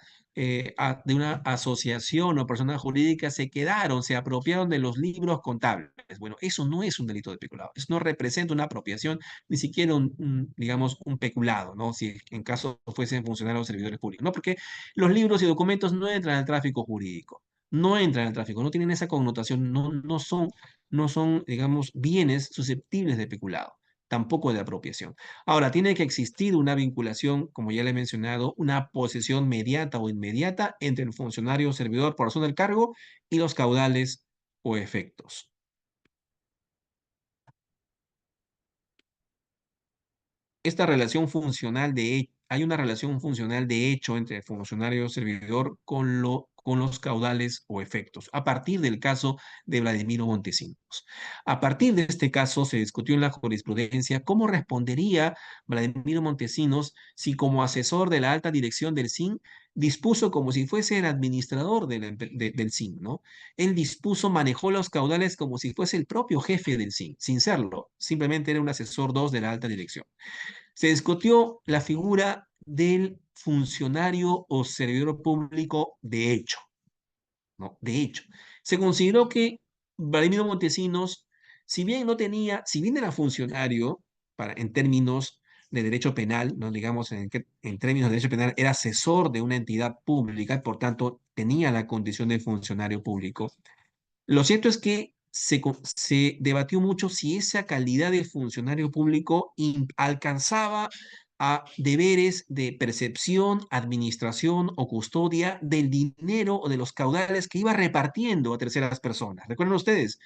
asociación o persona jurídica se apropiaron de los libros contables. Bueno, eso no es un delito de peculado. Eso no representa una apropiación ni siquiera digamos, un peculado, ¿no? Si en caso fuesen funcionarios o servidores públicos, ¿no? Porque los libros y documentos no entran al tráfico jurídico, no entran al tráfico, no tienen esa connotación, no son, digamos, bienes susceptibles de peculado, tampoco de apropiación. Ahora, tiene que existir una vinculación, como ya le he mencionado, una posesión mediata o inmediata entre el funcionario o servidor por razón del cargo y los caudales o efectos. Hay una relación funcional de hecho entre el funcionario servidor con los caudales o efectos, a partir del caso de Vladimiro Montesinos. A partir de este caso se discutió en la jurisprudencia cómo respondería Vladimiro Montesinos si como asesor de la alta dirección del SIN dispuso como si fuese el administrador del SIN, ¿no? Él dispuso, manejó los caudales como si fuese el propio jefe del SIN, sin serlo, simplemente era un asesor 2 de la alta dirección. Se discutió la figura del funcionario o servidor público de hecho, ¿no? De hecho, se consideró que Vladimiro Montesinos, si bien era funcionario en términos de derecho penal, no digamos en términos de derecho penal, era asesor de una entidad pública y por tanto tenía la condición de funcionario público. Lo cierto es que se debatió mucho si esa calidad de funcionario público alcanzaba a deberes de percepción, administración o custodia del dinero o de los caudales que iba repartiendo a terceras personas. ¿Recuerdan ustedes?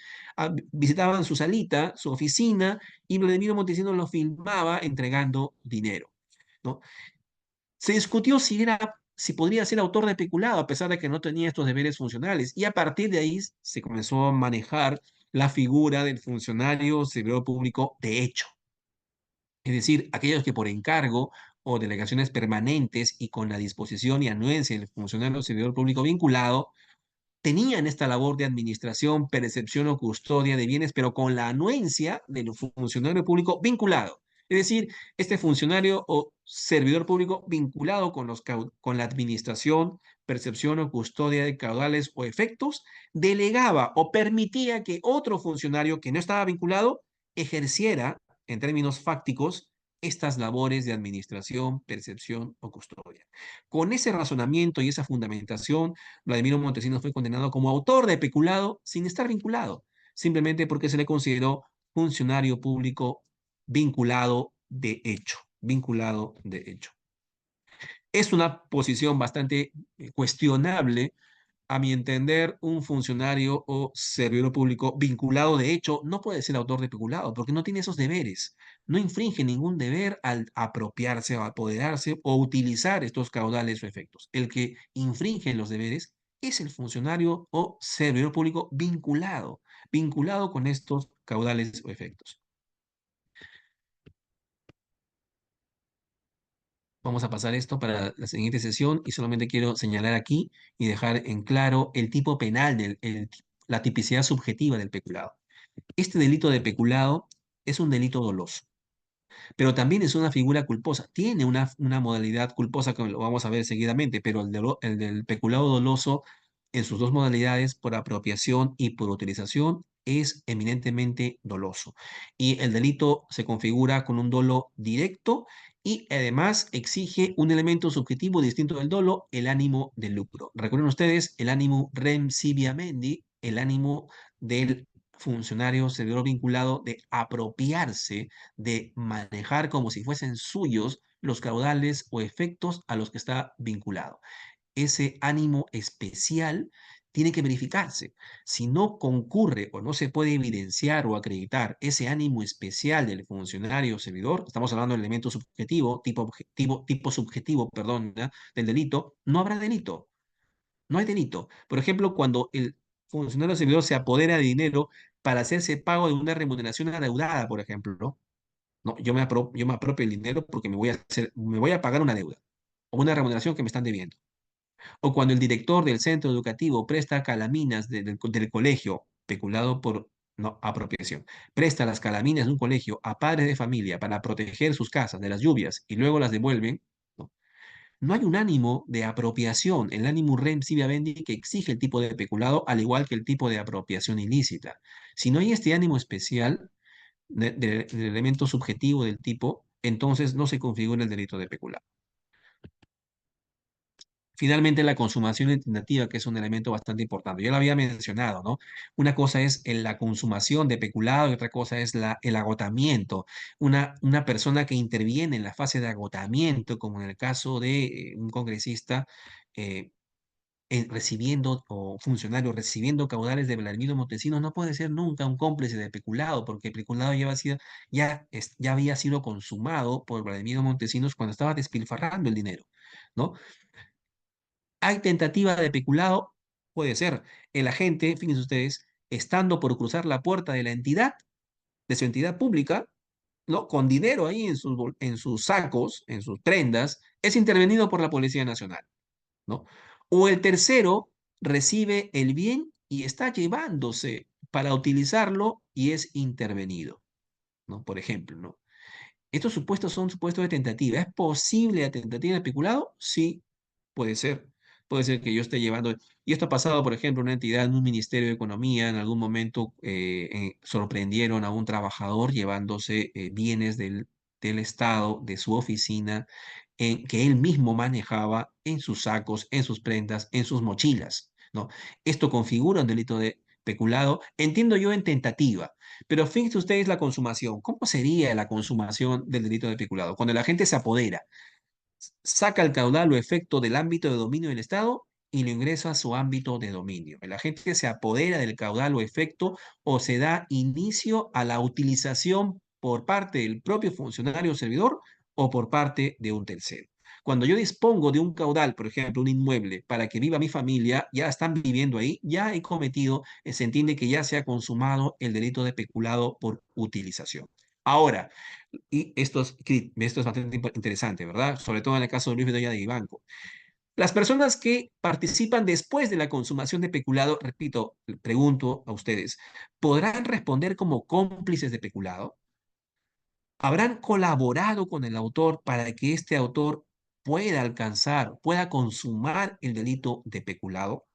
Visitaban su salita, su oficina, y Vladimiro Montesinos lo filmaba entregando dinero, ¿no? Se discutió si podría ser autor de peculado, a pesar de que no tenía estos deberes funcionales, y a partir de ahí se comenzó a manejar la figura del funcionario servidor público de hecho, es decir, aquellos que por encargo o delegaciones permanentes y con la disposición y anuencia del funcionario servidor público vinculado, tenían esta labor de administración, percepción o custodia de bienes, pero con la anuencia del funcionario público vinculado. Es decir, este funcionario o servidor público vinculado con la administración, percepción o custodia de caudales o efectos, delegaba o permitía que otro funcionario que no estaba vinculado ejerciera, en términos fácticos, estas labores de administración, percepción o custodia. Con ese razonamiento y esa fundamentación, Vladimiro Montesinos fue condenado como autor de peculado sin estar vinculado, simplemente porque se le consideró funcionario público vinculado de hecho. Es una posición bastante cuestionable. A mi entender, un funcionario o servidor público vinculado de hecho no puede ser autor de peculado porque no tiene esos deberes. No infringe ningún deber al apropiarse o apoderarse o utilizar estos caudales o efectos. El que infringe los deberes es el funcionario o servidor público vinculado con estos caudales o efectos. Vamos a pasar esto para la siguiente sesión y solamente quiero señalar aquí y dejar en claro el tipo penal, la tipicidad subjetiva del peculado. Este delito de peculado es un delito doloso, pero también es una figura culposa. Tiene una modalidad culposa que lo vamos a ver seguidamente, pero el del peculado doloso en sus dos modalidades, por apropiación y por utilización, es eminentemente doloso. Y el delito se configura con un dolo directo y además exige un elemento subjetivo distinto del dolo, el ánimo de lucro. Recuerden ustedes el ánimo rem sibiamendi, el ánimo del funcionario servidor vinculado de apropiarse, de manejar como si fuesen suyos los caudales o efectos a los que está vinculado. Ese ánimo especial tiene que verificarse. Si no concurre o no se puede evidenciar o acreditar ese ánimo especial del funcionario servidor, estamos hablando del elemento subjetivo, tipo subjetivo, perdón, ¿ya? Del delito, no habrá delito. No hay delito. Por ejemplo, cuando el funcionario servidor se apodera de dinero para hacerse pago de una remuneración adeudada, por ejemplo, ¿no? No, yo me apropio el dinero porque me voy a pagar una deuda o una remuneración que me están debiendo. O cuando el director del centro educativo presta calaminas del colegio, peculado por no, apropiación, presta las calaminas de un colegio a padres de familia para proteger sus casas de las lluvias y luego las devuelven, ¿no? No hay un ánimo de apropiación, el ánimo rem sibi habendi que exige el tipo de peculado, al igual que el tipo de apropiación ilícita. Si no hay este ánimo especial del elemento subjetivo del tipo, entonces no se configura el delito de peculado. Finalmente, la consumación intentativa, que es un elemento bastante importante. Yo lo había mencionado, ¿no? Una cosa es la consumación de peculado y otra cosa es el agotamiento. Una persona que interviene en la fase de agotamiento, como en el caso de un congresista eh, recibiendo, o funcionario recibiendo caudales de Vladimiro Montesinos, no puede ser nunca un cómplice de peculado, porque el peculado ya había sido consumado por Vladimiro Montesinos cuando estaba despilfarrando el dinero, ¿no? ¿Hay tentativa de peculado? Puede ser. El agente, fíjense ustedes, estando por cruzar la puerta de la entidad, de su entidad pública, ¿no? Con dinero ahí en sus sacos, en sus prendas, es intervenido por la Policía Nacional, ¿no? O el tercero recibe el bien y está llevándose para utilizarlo y es intervenido, ¿no? Por ejemplo, ¿no? Estos supuestos son supuestos de tentativa. ¿Es posible la tentativa de peculado? Sí, puede ser. Puede ser que yo esté llevando. Y esto ha pasado, por ejemplo, en una entidad, en un ministerio de Economía, en algún momento sorprendieron a un trabajador llevándose bienes del Estado, de su oficina, que él mismo manejaba en sus sacos, en sus prendas, en sus mochilas, ¿no? Esto configura un delito de peculado, entiendo yo en tentativa, pero fíjense ustedes la consumación. ¿Cómo sería la consumación del delito de peculado? Cuando la gente se apodera, saca el caudal o efecto del ámbito de dominio del Estado y lo ingresa a su ámbito de dominio. El agente se apodera del caudal o efecto o se da inicio a la utilización por parte del propio funcionario o servidor o por parte de un tercero. Cuando yo dispongo de un caudal, por ejemplo, un inmueble, para que viva mi familia, ya están viviendo ahí, ya he cometido, se entiende que ya se ha consumado el delito de peculado por utilización. Ahora, y esto es bastante interesante, ¿verdad? Sobre todo en el caso de Luis Bedoya de Ibanco. Las personas que participan después de la consumación de peculado, repito, pregunto a ustedes, ¿podrán responder como cómplices de peculado? ¿Habrán colaborado con el autor para que este autor pueda alcanzar, pueda consumar el delito de peculado?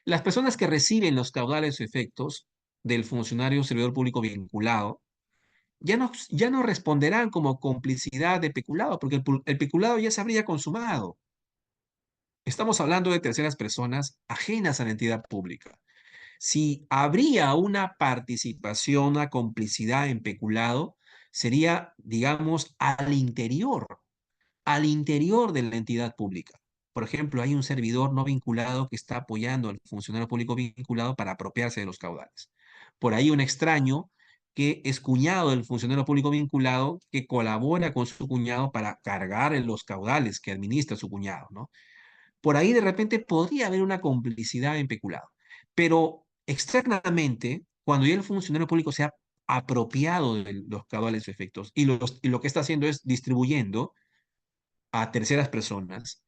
Las personas que reciben los caudales o efectos del funcionario o servidor público vinculado ya no responderán como complicidad de peculado, porque el peculado ya se habría consumado. Estamos hablando de terceras personas ajenas a la entidad pública. Si habría una participación, una complicidad en peculado, sería, digamos, al interior de la entidad pública. Por ejemplo, hay un servidor no vinculado que está apoyando al funcionario público vinculado para apropiarse de los caudales. Por ahí un extraño que es cuñado del funcionario público vinculado que colabora con su cuñado para cargar en los caudales que administra su cuñado, ¿no? Por ahí de repente podría haber una complicidad en peculado. Pero externamente, cuando ya el funcionario público se ha apropiado de los caudales o efectos y lo que está haciendo es distribuyendo a terceras personas,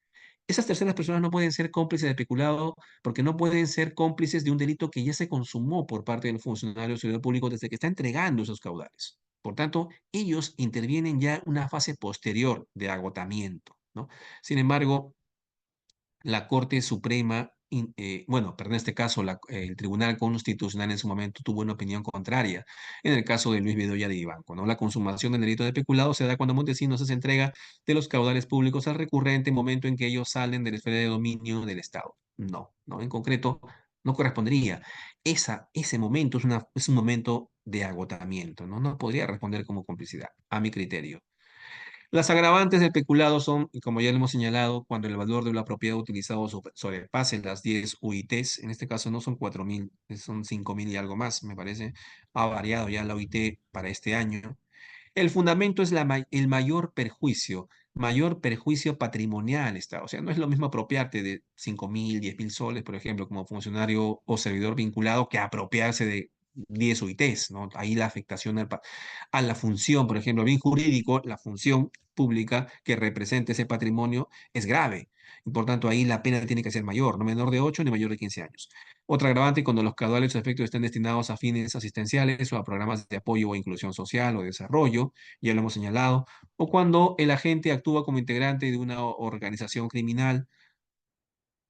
esas terceras personas no pueden ser cómplices de peculado porque no pueden ser cómplices de un delito que ya se consumó por parte del funcionario o servidor público desde que está entregando esos caudales. Por tanto, ellos intervienen ya en una fase posterior de agotamiento, ¿no? Sin embargo, la Corte Suprema, bueno, pero en este caso el Tribunal Constitucional en su momento tuvo una opinión contraria en el caso de Luis Bedoya de Ibanco, ¿no? La consumación del delito de peculado se da cuando Montesinos se entrega de los caudales públicos al recurrente momento en que ellos salen de la esfera de dominio del Estado. No, no, en concreto no correspondería. Ese momento es un momento de agotamiento, ¿no? No podría responder como complicidad, a mi criterio. Las agravantes del peculado son, y como ya lo hemos señalado, cuando el valor de la propiedad utilizado sobrepase las 10 UITs, en este caso no son 4.000, son 5.000 y algo más, me parece, ha variado ya la UIT para este año. El fundamento es el mayor perjuicio patrimonial está. O sea, no es lo mismo apropiarte de 5.000, 10.000 soles, por ejemplo, como funcionario o servidor vinculado, que apropiarse de 10 UITs, ¿no? Ahí la afectación a la función, por ejemplo, bien jurídico, la función pública que representa ese patrimonio es grave. Y por tanto, ahí la pena tiene que ser mayor, no menor de 8 ni mayor de 15 años. Otra agravante cuando los caudales o efectos estén destinados a fines asistenciales o a programas de apoyo o inclusión social o desarrollo, ya lo hemos señalado, o cuando el agente actúa como integrante de una organización criminal,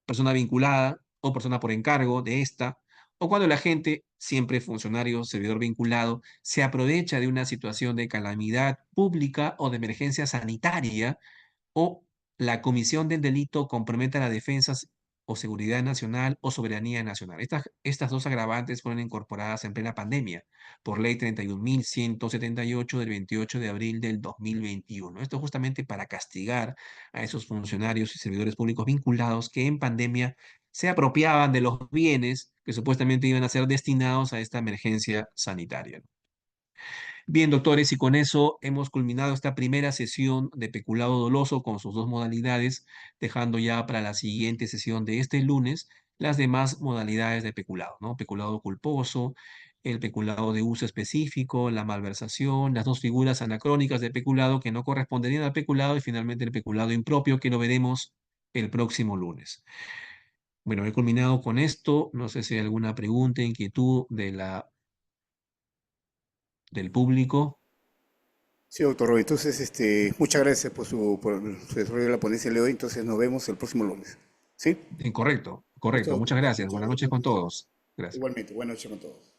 persona vinculada o persona por encargo de esta, o cuando el agente, siempre funcionario, servidor vinculado, se aprovecha de una situación de calamidad pública o de emergencia sanitaria o la comisión del delito comprometa la defensa o seguridad nacional o soberanía nacional. Estas dos agravantes fueron incorporadas en plena pandemia por ley 31.178 del 28 de abril del 2021. Esto justamente para castigar a esos funcionarios y servidores públicos vinculados que en pandemia se apropiaban de los bienes que supuestamente iban a ser destinados a esta emergencia sanitaria. Bien, doctores, y con eso hemos culminado esta primera sesión de peculado doloso con sus dos modalidades, dejando ya para la siguiente sesión de este lunes las demás modalidades de peculado, ¿no? Peculado culposo, el peculado de uso específico, la malversación, las dos figuras anacrónicas de peculado que no corresponderían al peculado y finalmente el peculado impropio que lo veremos el próximo lunes. Bueno, he culminado con esto. No sé si hay alguna pregunta, inquietud del público. Sí, doctor Roy. Entonces, muchas gracias por su desarrollo de la ponencia de hoy. Entonces, nos vemos el próximo lunes. ¿Sí? Correcto, Listo, correcto. doctor. Muchas gracias. Muchas Buenas gracias por noches la con atención. todos. Gracias. Igualmente, buenas noches con todos.